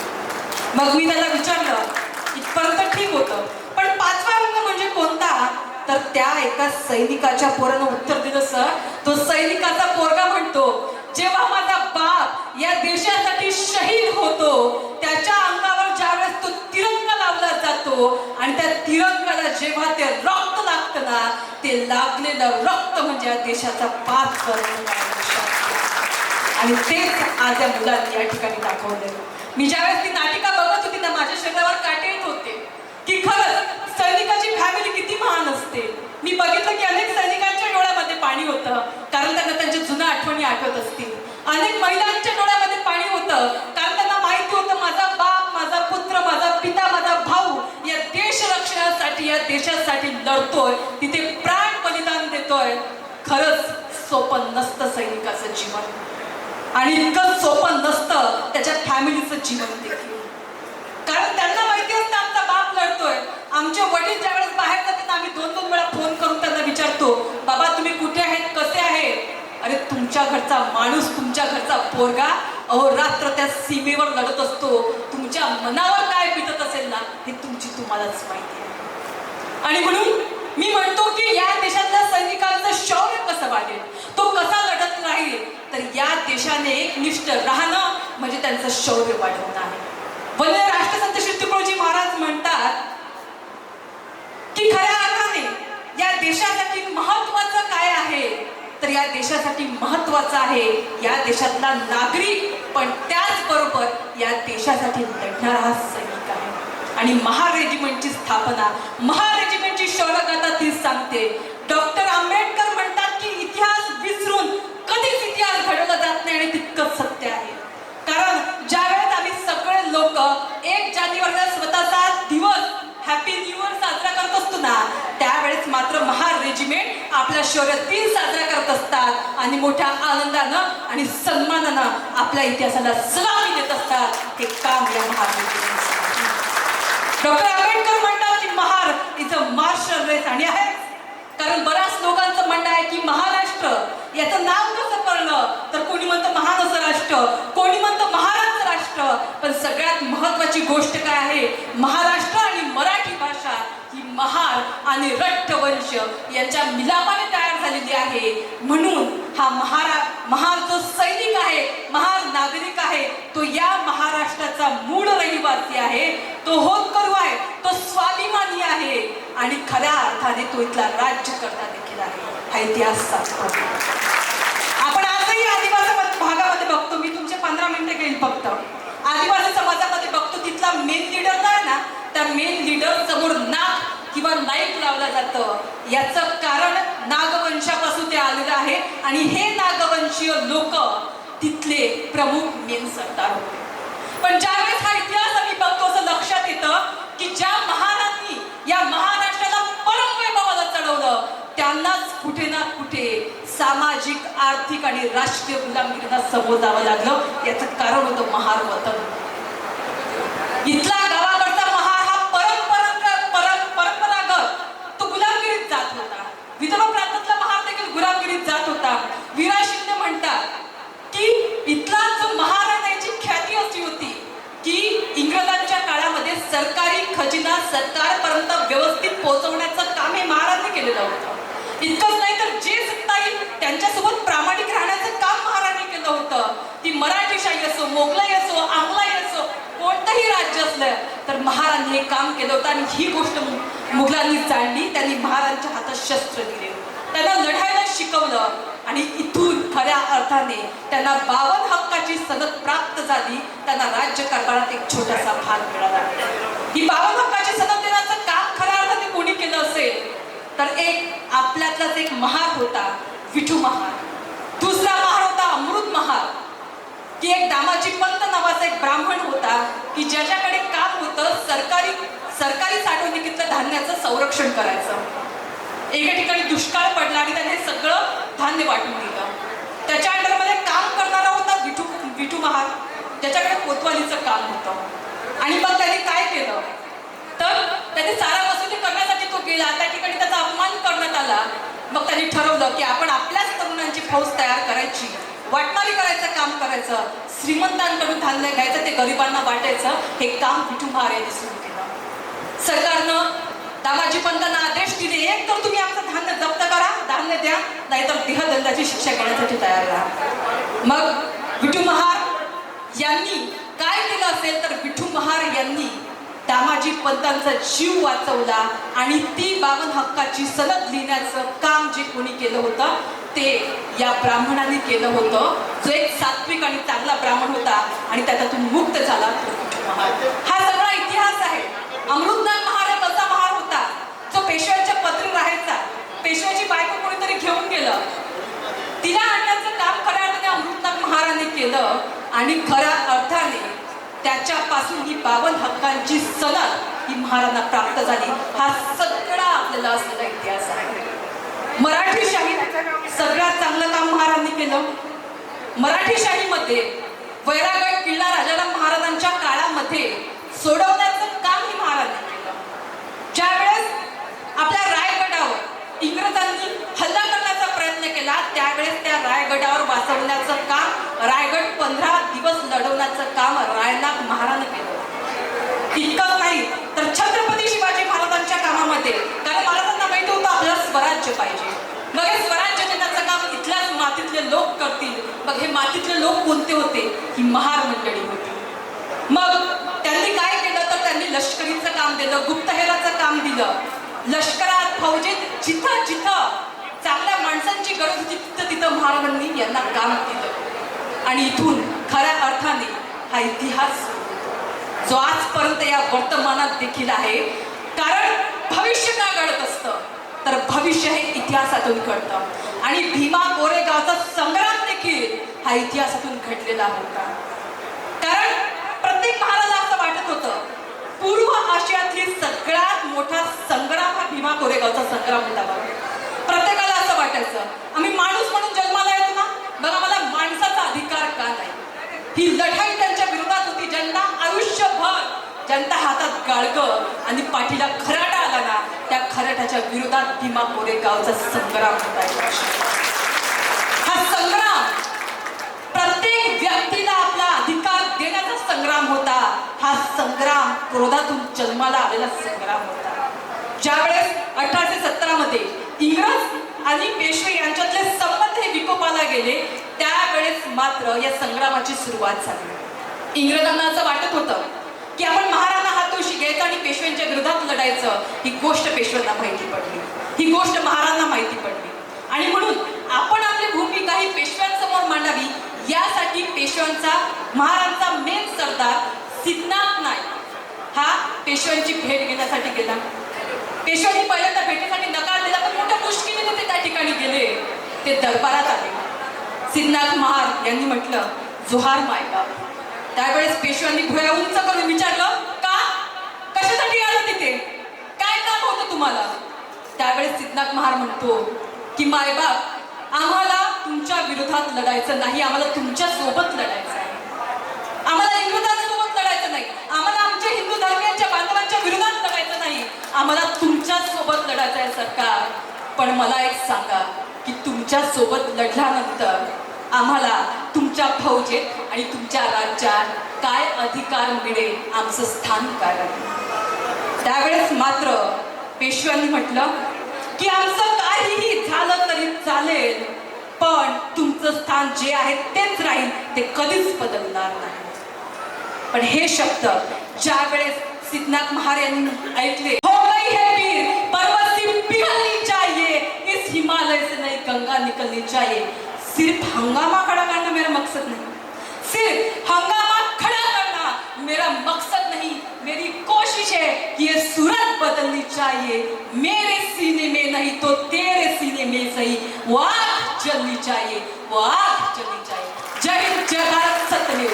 मग मी त्याला विचारलं, इथपर्यंत ठीक होतं, पण 5वा रंग म्हणजे कोणता? तर त्या एका सैनिकाच्या पोरानं उत्तर दिलं, सर तो सैनिकाचा पोरगा म्हणतो जेव्हा माझा बाप या देशासाठी शहीद होतो त्याच्या अंगावर ज्यावेळेस तो तिरंगा लावला जातो आणि त्या तिरंगाला जेव्हा ते रक्त लागतं ना ते लागलेलं रक्त म्हणजे या देशाचा 5 रंग आणि तेच आज या मुलांनी या ठिकाणी दाखवलं. मी ज्यावेळेस ती नाटिका बघत होती ना राज्यासाठी या देशासाठी लढतोय तिथे प्राण बलिदान देतोय, खरंच सोपं नसतं सैनिकाचं जीवन आणि इतकं सोपं नसतं त्याच्या फॅमिलीचं जीवन देखील. कारण त्यांना माहिती असतं आमचा बाप लढतोय. आमचे वडील ज्यावेळेस बाहेर जातात आम्ही 2-2 वेळा फोन करून त्यांना विचारतो, बाबा तुम्ही कुठे आहेत, कसे आहेत? अरे तुमच्या घरचा माणूस, तुमच्या घरचा पोरगा अहोरात्र त्या सीमेवर लढत असतो. तुमच्या मनावर काय बितत असेल ना हे तुम्हालाच माहिती आहे. आणि म्हणून मी म्हणतो की या देशातल्या सैनिकांचं शौर्य कसं वाढेल, तो कसा लढत राहील, तर या देशाने एकनिष्ठ राहणं म्हणजे त्यांचं शौर्य वाढवणं आहे. वंदे राष्ट्रसंत श्री तुकडोजी महाराज म्हणतात की खऱ्या अर्थाने या देशासाठी महत्वाचं काय आहे, तर या देशासाठी महत्वाचं आहे या देशातला नागरिक, पण त्याचबरोबर या देशासाठी लढणारा हा सैनिक आहे. आणि महार रेजिमेंटची स्थापना, महार रेजिमेंटची शौर्यगाथा तीच सांगते. डॉक्टर आंबेडकर म्हणतात की इतिहास विसरून कधीच इतिहास घडवला जात नाही, आणि तितकंच सत्य आहे. कारण ज्यावेळेस आम्ही सगळे लोक 1 जानेवारीला स्वतःचा दिवस हॅपी न्यू इयर साजरा करत असतो ना, त्यावेळेस मात्र महार रेजिमेंट आपला शौर्य दिन साजरा करत असतात आणि मोठ्या आनंदानं आणि सन्मानानं आपल्या इतिहासाला सलामी देत असतात. हे काम या महार रेजिमेंट. डॉक्टर आंबेडकर म्हणतात की Mahar is a martial race, आणि आहे. कारण बऱ्याच लोकांचं म्हणणं आहे की महाराष्ट्र याचं नाव कसं पडलं, तर कोणी म्हणतं महान असं राष्ट्र, कोणी म्हणतं महाराष्ट्र राष्ट्र. पण सगळ्यात महत्वाची गोष्ट काय आहे, महाराष्ट्र आणि मराठी भाषा ही महार आणि रट्टवंश यांच्या मिलापाने तयार झालेली आहे. म्हणून हा महार जो सैनिक आहे, महार नागरिक आहे, तो या महाराष्ट्राचा मूळ रहिवासी आहे, तो होतकरू आहे, तो स्वाभिमानी आहे आणि खऱ्या अर्थाने तो इथला राज्यकर्ता देखील आहे. हा इतिहास सांगतो. आपण आजही आदिवासी भागामध्ये बघतो, मी तुमचे 15 मिनिटं घेईल फक्त. आदिवासी समाजामध्ये बघतो तिथला मेन लीडर नाही ना, त्या मेन लीडर समोर नाग किंवा नाईक लावलं जातं. याचं कारण नागवंशापासून ते आलेलं आहे आणि हे नागवंशीय लोक तिथले प्रमुख मेन सरदार होते. पण ज्यावेळेस हा इतिहास आम्ही बघतो असं लक्षात येतं की ज्या महाराजांनी या महाराष्ट्राला परमवैभवाला चढवलं त्यांनाच कुठे ना कुठे सामाजिक, आर्थिक आणि राजकीय गुलामगिरीला समोर जावं लागलं. याचं कारण होतं महार वतन. इथला गावाकडचा महार हा परंपरागत तो गुलामगिरीत जात होता. विदर्भ प्रांतातला महार देखील गुलामगिरीत जात होता. विरा शिंदे म्हणतात की इथला जो महाराजांची ख्याती अशी होती की इंग्रजांच्या काळामध्ये सरकारी खजिना सरकारपर्यंत व्यवस्थित पोहोचवण्याचं काम हे महाराजांनी केलेलं होतं. इतकंच नाही तर जे सत्ता येईल त्यांच्यासोबत प्रामाणिक राहण्याचं काम महाराजांनी केलं होतं. ती मराठीशाही असो, मोगलाई असो, आंगलाई असो, कोणतंही राज्य असलं तर महाराजांनी हे काम केलं होतं. आणि ही गोष्ट मुघलांनी जाणली. त्यांनी महाराजांच्या हातात शस्त्र दिले, त्यांना लढायला शिकवलं आणि इथून खऱ्या अर्थाने त्यांना 52 हक्काची सनद प्राप्त झाली. त्यांना राज्यकारभारात एक छोटासा भाग मिळाला. ही 52 हक्काची सनद देण्याचं काम खऱ्या अर्थाने कोणी केलं असेल तर एक आपल्यातलाच एक महार होता, विठू महार. दुसरा महार होता अमृत महार, की एक दामाजी पंत नावाचा एक ब्राह्मण होता की ज्याच्याकडे काम होतं सरकारी साठवणुकीतलं धान्याचं संरक्षण करायचं. एका ठिकाणी दुष्काळ पडला आणि त्याने सगळं धान्य वाटून दिलं. त्याच्या अंडरमध्ये काम करणारा होता विठू महार, ज्याच्याकडे कोतवालीचं काम होतं. आणि मग त्याने काय केलं तर त्याने सारा वसुली करण्यासाठी तो गेला. त्या ठिकाणी त्याचा अपमान करण्यात आला. मग त्यांनी ठरवलं की आपण आपल्याच तरुणांची फौज तयार करायची, वाटमारी करायचं काम करायचं, श्रीमंतांकडून धान्य घ्यायचं, ते गरिबांना वाटायचं. हे काम विठू महार यांनी सुरू केलं. सरकारनं दामाजी पंतांना आदेश दिले, एक तर तुम्ही आमचं धान्य जप्त करा, धान्य द्या, नाहीतर देहदंडाची शिक्षा घेण्यासाठी तयार राहा. मग विठू महार यांनी काय केलं असेल तर विठू महार यांनी दामाजी पंतांचा जीव वाचवला आणि ती 52 हक्काची सनद लिहिण्याचं काम जे कोणी केलं होतं ते या ब्राह्मणाने केलं होतं, जो एक सात्विक आणि चांगला ब्राह्मण होता आणि त्याच्यातून मुक्त झाला तो विठू महार. हा सगळा इतिहास आहे. अमृतनाथ महार हा कसा महार होता, जो पेशव्यांच्या पत्री राहायचा. पेशव्याची बायको कोणीतरी घेऊन गेलं, तिला आणण्याचं काम खऱ्या अर्थाने अमृतनाथ महाराने केलं आणि खऱ्या अर्थाने त्याच्यापासून ही 52 हक्कांची सनद ही महाराजांना प्राप्त झाली. हा सगळा आपल्याला असलेला इतिहास आहे. मराठी शाहीत सगळ्यात चांगलं काम महाराजांनी केलं. मराठी शाहीमध्ये वैरागड किल्ला राजाराम महाराजांच्या काळामध्ये सोडवण्याचं काम ही महाराजांनी केलं. ज्यावेळेस आपल्या रायगडावर इंग्रजांनी हल्ला करण्याचा प्रयत्न केला, त्यावेळेस त्या रायगडावर वाचवण्याचं काम, रायगड 15 दिवस लढवण्याचं काम रायनाथ महाराजांनी केलं. इतकंच नाही तर छत्रपती शिवाजी महाराजांच्या कामामध्ये, कारण महाराजांना माहिती होतं आपल्याला स्वराज्य पाहिजे, मग हे स्वराज्य देण्याचं काम इथल्याच मातीतले लोक करतील. मग हे मातीतले लोक कोणते होते? ही महार मंडळी होती. मग त्यांनी काय केलं तर त्यांनी लष्करीचं काम दिलं, गुप्तहेराचं काम दिलं. लष्करात फौजेत जिथं जिथं चांगल्या माणसांची गरज होती तिथं तिथं महाराजांनी यांना काम केलं. आणि इथून खऱ्या अर्थाने हा इतिहास जो आजपर्यंत या वर्तमानात देखील आहे. कारण भविष्य का घडत असतं तर भविष्य हे इतिहासातून घडतं. आणि भीमा कोरेगावचा संग्राम देखील हा इतिहासातून घडलेला होता. कारण प्रत्येक महाराजाला असं वाटत होतं पूर्व आशियातली सगळ्यात मोठा संग्राम हा भीमा कोरेगावचा संग्राम होता. प्रत्येकाला असं वाटायचं आम्ही माणूस म्हणून जन्माला येतो ना, बघा मला माणसाचा अधिकार का नाही. ही लढाई त्यांच्या विरोधात होती. ज्यांना आयुष्यभर जनता हातात गाडगं आणि पाठीला खराटा आला ना, त्या खराट्याच्या विरोधात भीमा कोरेगावचा संग्राम होता. हा संग्राम प्रत्येक व्यक्तीला आपला अधिकार देण्याचा संग्राम होता. हा संग्राम क्रोधातून जन्माला आलेला संग्राम होता. ज्यावेळेस 1817 मध्ये इंग्रज आणि पेशवे यांच्यातले संबंध हे विकोपाला गेले, त्यावेळेस मात्र या संग्रामाची सुरुवात झाली. इंग्रजांना असं वाटत होतं की आपण महाराणा हातोशी घ्यायचं आणि पेशव्यांच्या विरोधात लढायचं. ही गोष्ट पेशव्यांना माहिती पडली, ही गोष्ट महाराजांना माहिती पडली. आणि म्हणून आपण आपली भूमिका ही पेशव्यांसमोर मांडावी, यासाठी पेशव्यांचा महाराजांचा मेन सरदार सिद्धनाथ नाईक हा पेशव्यांची भेट घेण्यासाठी गेला. पेशव्यांनी पहिल्यांदा भेटीसाठी नकार दिला, पण मोठ्या मुश्किलीने ते त्या ठिकाणी गेले. ते दरबारात आले. सिद्धनाथ महार यांनी म्हटलं जोहार मायबाप. त्यावेळेस पेशव्यांनी भुया उंच करून विचारलं का, कशासाठी आलं तिथे, काय काम होतं तुम्हाला. त्यावेळेस सिद्धनाथ महार म्हणतो की मायबाप आम्हाला तुमच्या विरोधात लढायचं नाही, आम्हाला तुमच्या सोबत लढायचं आहे. आम्हाला इंग्रजांसोबत लढायचं नाही, आम्हाला आमच्या हिंदू धर्मियांच्या बांधवांच्या विरोधात लढायचं नाही, आम्हाला तुमच्या सोबत लढायचं आहे सरकार. पण मला एक सांगा की तुमच्या सोबत लढल्यानंतर आम्हाला तुमच्या फौजेत आणि तुमच्या राज्यात काय अधिकार मिळेल, आमचं स्थान काय राहील. त्यावेळेस मात्र पेशव्यांनी म्हटलं की आमचं काहीही झालं तरी चालेल, पण तुमचं स्थान जे आहे तेच राहील, ते कधीच बदलणार नाही. पण हे शब्द ज्यावेळेस सिद्धनाथ महार यांनी ऐकले, हो गई है पीर पर्वत से पिघलनी चाहिए, इस हिमालय से नई गंगा निकलनी चाहिए. सिर्फ हंगामा खड़ा करना मेरा मकसद नहीं, सिर्फ हंगामा खड़ा करना मेरा मकसद नहीं. मेरी कोशिश है कि ये सूरत बदलनी चाहिए. मेरे सीने में नहीं तो तेरे सीने में सही वो आग जलनी चाहिए, वो आग जलनी चाहिए. जय हिंद, जय भारत, सत्यमेव.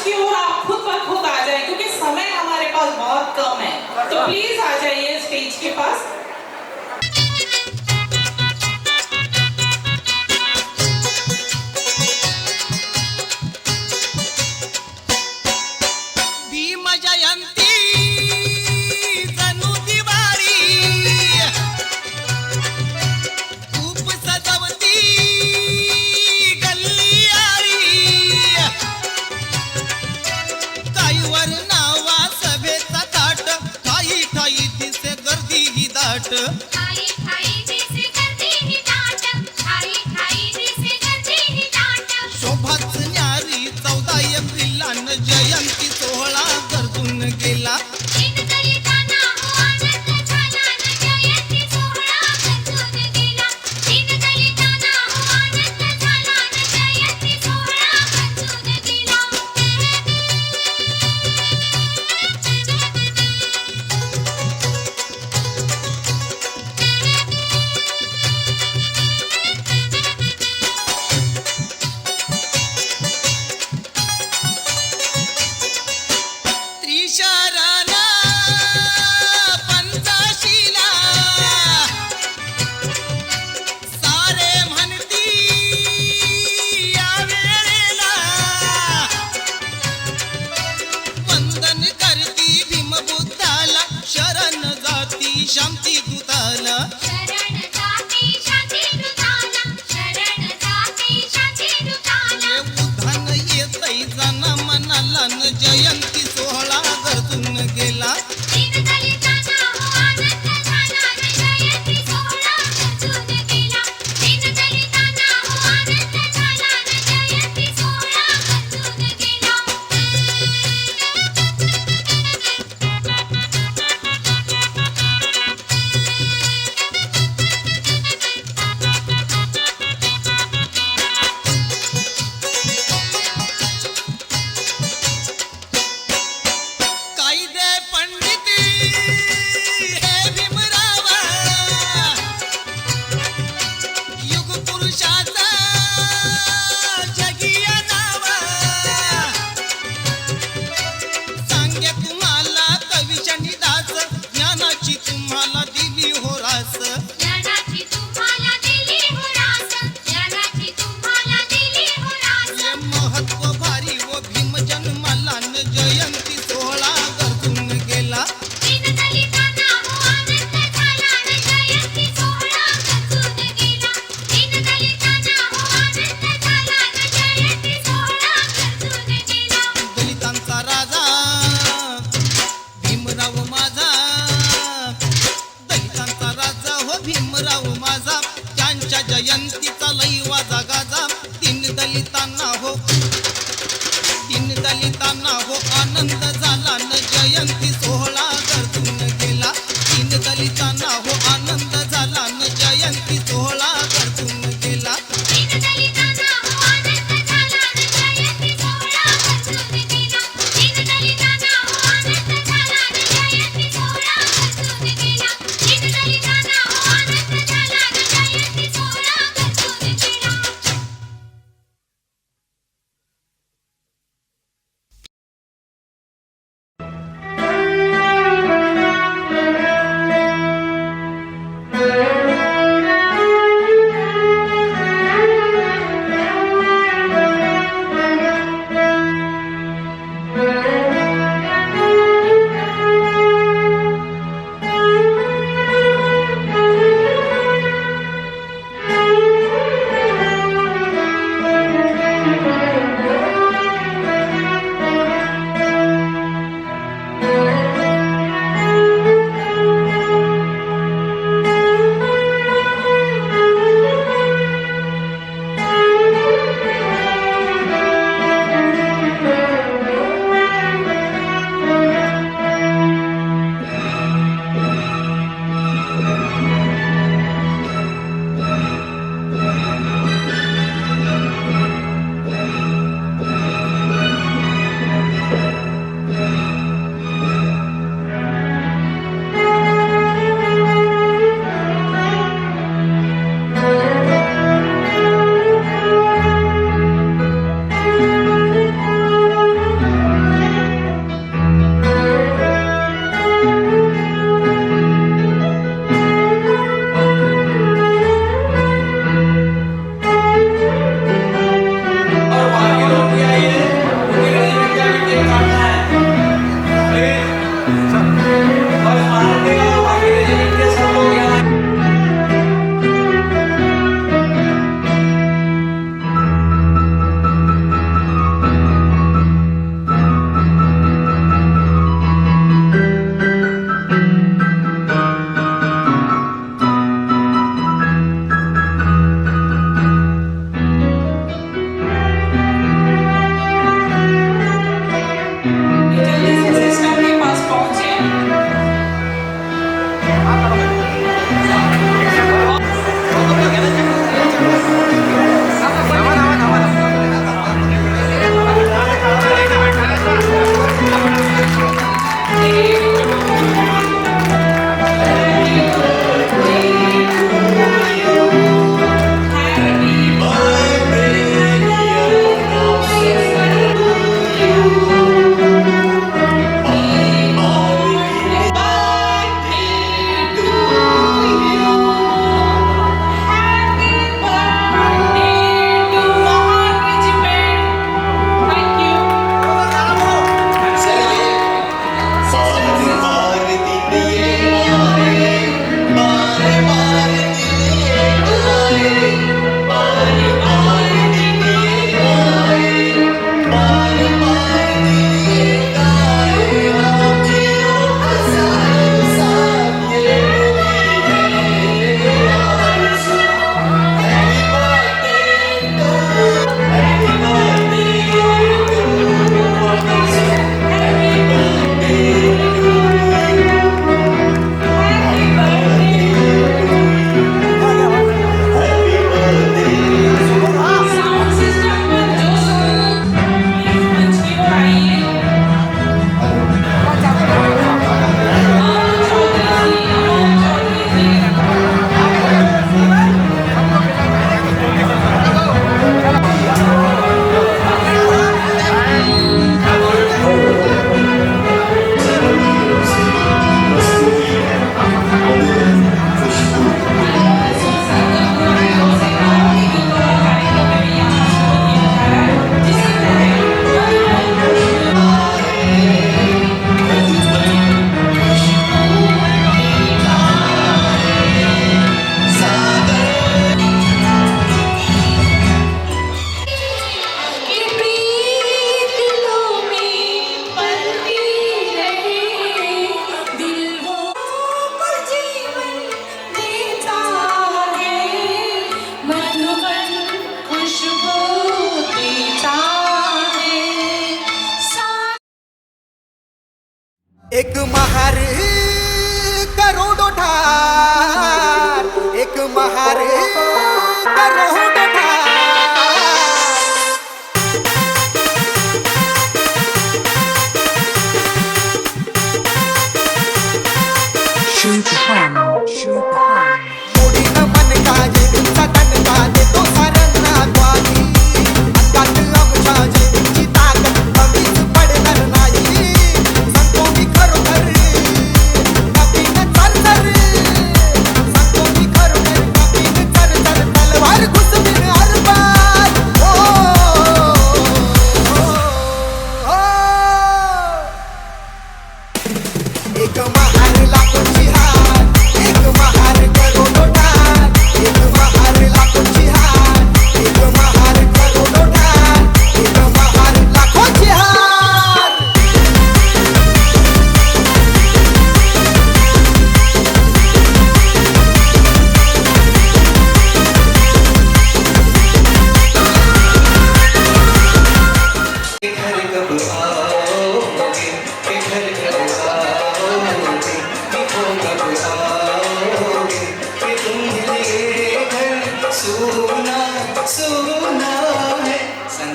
की ओर आप खुद ब खुद आ जाए क्योंकि समय हमारे पास बहुत कम है, तो प्लीज आ जाइए स्टेज के पास. भीम जयंती जणू दिवाळी, खूप सजवती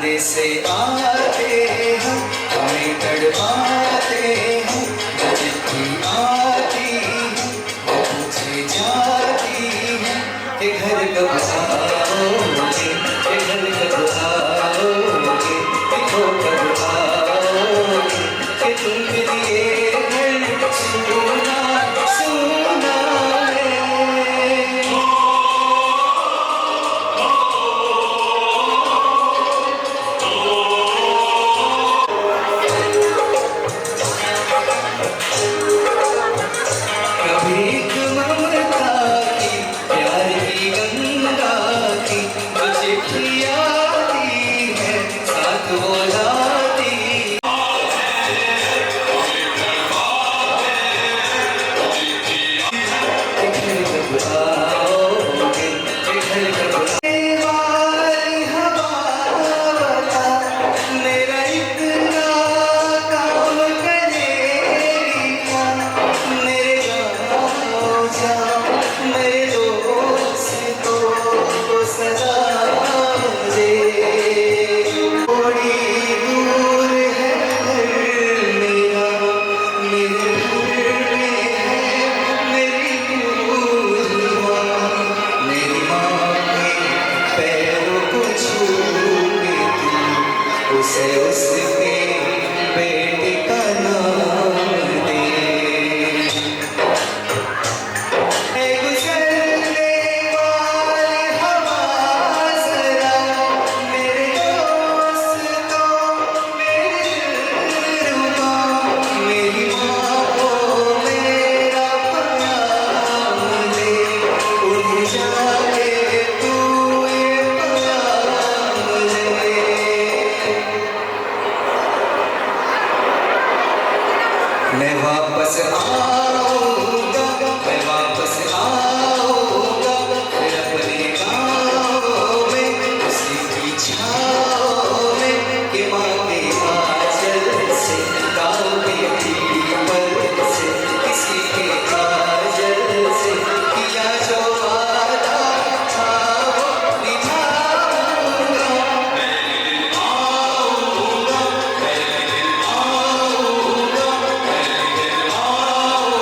पर्दे से आते हैं, हमें तड़पाते हैं, जो चिट्ठी आती है वो पूछे जाती है कि घर कब आओगे, कि घर कब आओगे, कि खो कब आओगे, कि तुम लिए घर सुना सुना है। कभी एक ममता की प्यार की गंगा की जो चिट्ठी आती है साथ वो लाती घर कब आओगे, घर कब हवा बता मेरा इतना काम करेगी क्या, मेरे जाओ जाओ मेरे दोस्तों को सदा दे। थोड़ी दूर है घर मेरा, मेरे घर में है मेरी बूढ़ी माँ, मेरी माँ के पैरों को छूके तू उसे उसके बेटे का नाम दे। गुजरने वाली हवा जरा मेरे दोस्तों मेरे दिलरुबा, मेरी माँ को मेरा पैगाम दे, उन्हें जाके तू ये पैगाम दे। मैं वापस आऊंगा, मैं वापस आऊंगा, फिर अपने गाँव में उसी की छाँव में कि माँ के आंचल से, गाँव के पीपल से, किसी के काजल से किया जो वादा था वो निभाऊंगा। मैं आऊंगा, मैं आऊंगा, मैं आऊंगा।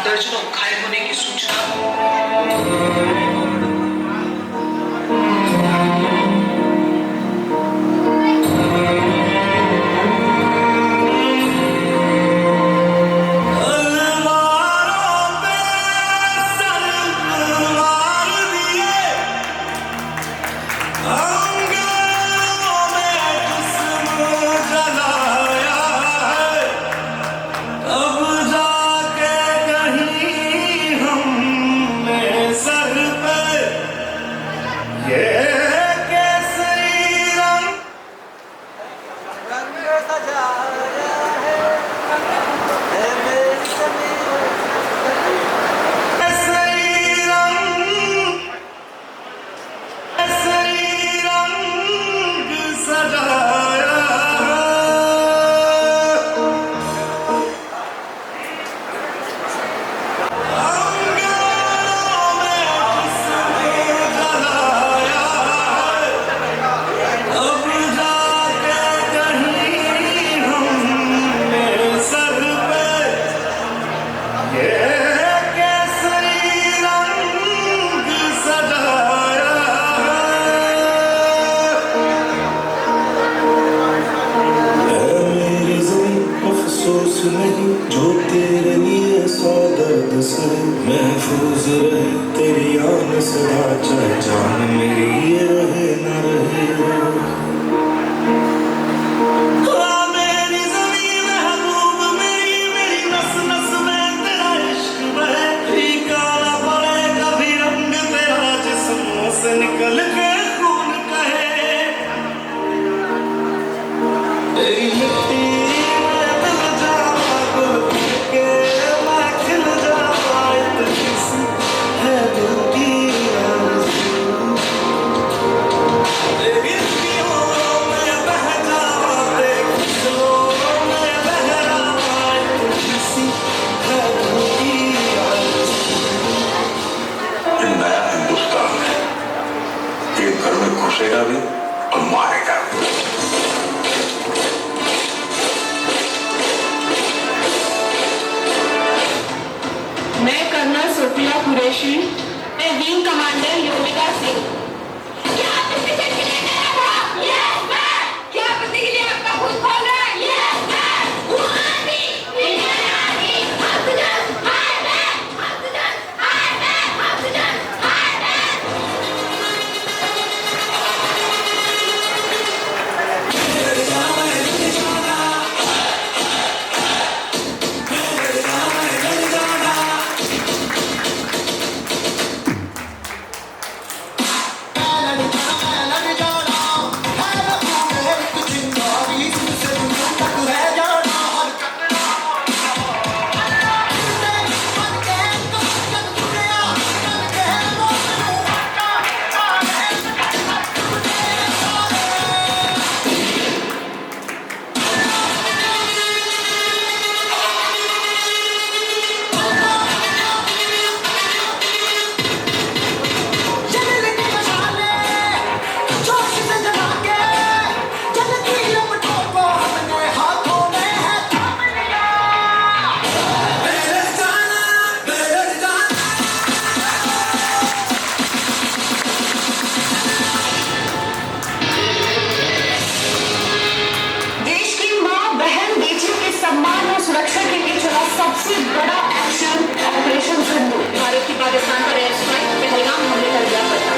दर्जनों घायल होने की सूचना। जो तेरे लिए सौ दर्द सहे महफूज रहे तेरी आन सदा चाहे जान मेरी ये रहे न रहे। मेरी ज़मीं महबूब मेरी नस नस में तेरा इश्क बहे फीका न पड़े कभी रंग तेरा जिस्मों से निकल के खून कहे। तेरी मिट्टी घुसेगा भी और मारेगा भी। मैं कर्नल सोफिया कुरैशी, मैं विंग कमांडर योमिका सिंह। क्या आप इसके लिए तैयार हो? Yes, sir. क्या आप इसके लिए आपका खून खोल रहे हैं? Yes, sir. वो आदमी, सबसे बड़ा एक्शन ऑपरेशन सिंधु भारत की पाकिस्तान पर एयर स्ट्राइक पहलगाम हमले का दिया पता।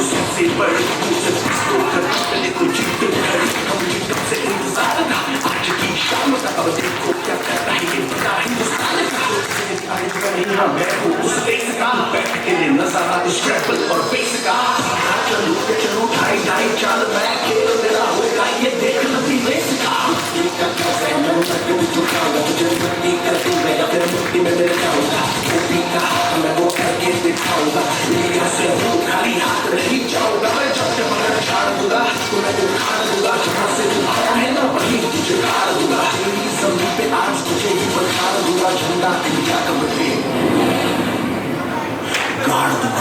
सबसे बड़ी से इंतजार था आज की शाम का। अब देखो क्या कर रहा है ये बड़ा हिंदुस्तान का। मैं हूँ उस देश का बैठ के नजारा स्क्रैपल और बेस का। चलू के चलू ढाई ढाई चाल मैं खेल मेरा होगा ये देख लंबी रेस का। मुट्ठी में मेरे जाऊंगा मैं वो करके दिखाऊंगा। से हूँ खाली हाथ नहीं जाऊंगा मैं। जब जब मैं छाड़ दूंगा तो मैं तो खाड़ दूंगा। जहाँ से तू आया है ना वहीं तुझे खाड़ दूंगा। तेरी जमीन पे आज तुझे ही पछाड़ दूंगा। झंडा इंडिया का बटे गाड़ दूंगा।